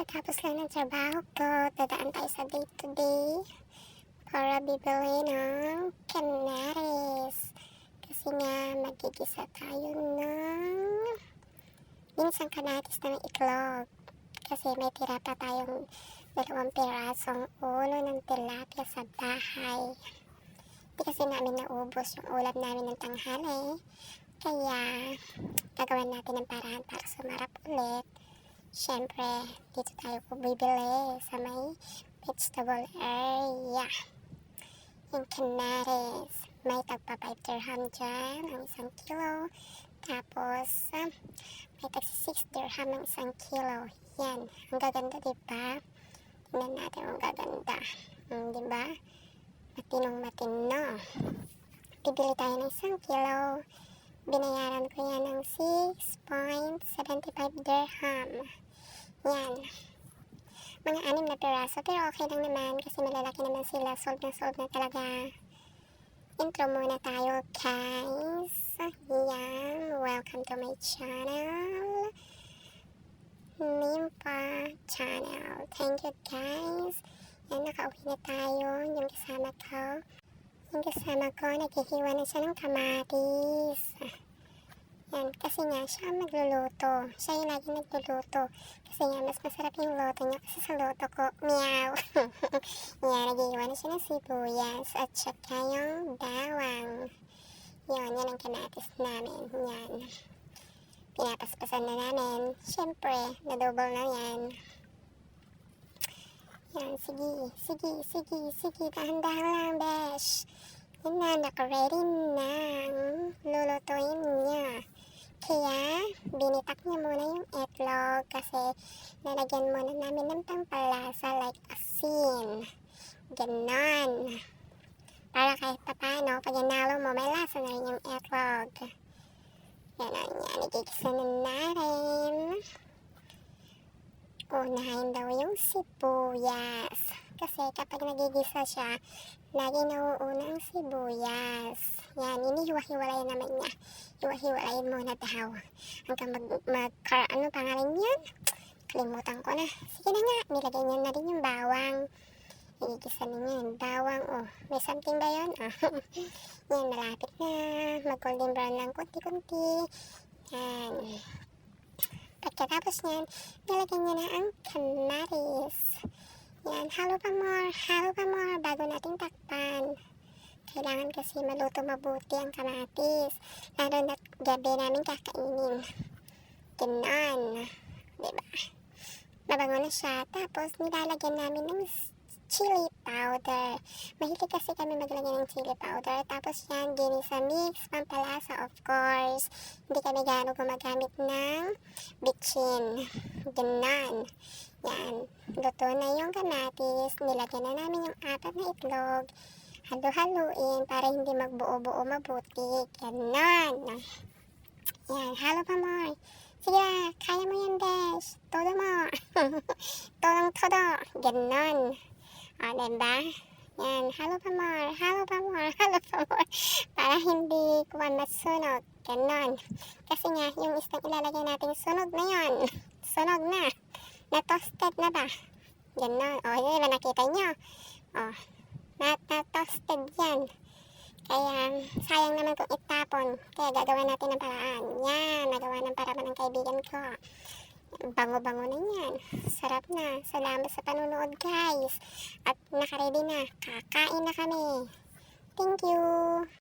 Kakatapos lang ng trabaho ko, dadaan tayo sa day-to-day para bibili ng kamatis. Kasi nga, magigisa tayo ng minsang kamatis na may iklog. Kasi may tira pa tayong 2 pirasong ulo ng tilapia sa bahay. Hindi kasi namin naubos yung ulam namin ng tanghali. Kaya, gagawin natin ng paraan para sumarap ulit. Siyempre, dito tayo po bibili sa may vegetable area. Yung kamatis, may tagpa 5 dirham dyan, ang 1 kilo. Tapos, may tagsi 6 dirham ang 1 kilo. Yan, ang gaganda, diba? Tingnan natin ang gaganda. Diba? Matinong matino. Bibili tayo ng 1 kilo. Binayaran ko yan ng 6.75 dirham. Yan. Mga 6 na piraso. Pero okay lang naman kasi malalaki naman sila. Sold na talaga. Intro muna tayo, guys. Yan. Welcome to my channel. Nimpa channel. Thank you, guys. Yan, nakauwi na tayo. Yung kasama ko, naghihiwa na siya ng kamatis. Yan, kasi nga, siya ang magluluto. Siya yung lagi nagluluto. Kasi nga, mas masarap yung luto niya kasi sa luto ko. Meow! Yan, naghihiwa na siya ng sibuyas at saka yung bawang. Yan ang kamatis namin. Yan. Pinapaspasan na namin. Siyempre, na-double na yan. Yan, sige. Dahan-dahan lang, besh. Yan na, naka-ready na. Lulutuin niya. Kaya, binitak niya muna yung itlog kasi lalagyan muna namin ng pampalasa like asin. Ganon. Para kahit paano, pag inalo mo, may lasa na rin yung itlog. Ganon yan, nagigisa na natin. Unahin daw yung sibuyas. Kasi kapag nagigisa siya, lagi nauuna ang sibuyas. Yan, inihiwa-hiwalay naman niya. Hiwa-hiwalayin muna daw. Hanggang ano pangalan yun? Kalimutan ko na. Sige na nga, nilagay niya na rin yung bawang. Nagigisa niya yung bawang. Oh, may something ba yun? Oh. Yan, malapit na. Mag-golden brown lang kunti-kunti. Yan. Pagkatapos niyan, nilagyan niya na ang kamatis. Yan, halo pa more bago natin takpan. Kailangan kasi maluto mabuti ang kamatis. Lalo na gabi namin kakainin. Ganon. Diba? Mabango na siya. Tapos, nilalagyan namin ng chili powder. Mahilig kasi kami maglagay ng chili powder. Tapos yan, ginisa mix, pampalasa of course. Hindi kami gaano gumagamit ng bitchin. Ganon. Yan. Luto na yung kamatis. Nilagyan na namin yung 4 na itlog. Halo-haluin para hindi magbuo-buo mabuti. Ganon. Yan. Halo pa more. Sige, kaya mo yan, besh. Todo mo. Todong-todo. Ganon. O, diba? Yan, halo pa more. Para hindi kuwan masunog. Ganon. Kasi nga, yung isang ilalagay natin, sunog na yun. Sunog na. Na-toasted na ba? Ganon. O, yun ba nakita nyo? O, na-toasted yan. Kaya, sayang naman kung itapon. Kaya, gagawa natin ng paraan. Yan, nagawa ng paraan ng kaibigan ko. Bango-bango na yan. Sarap na. Salamat sa panunood, guys. At nakaready na. Kakain na kami. Thank you.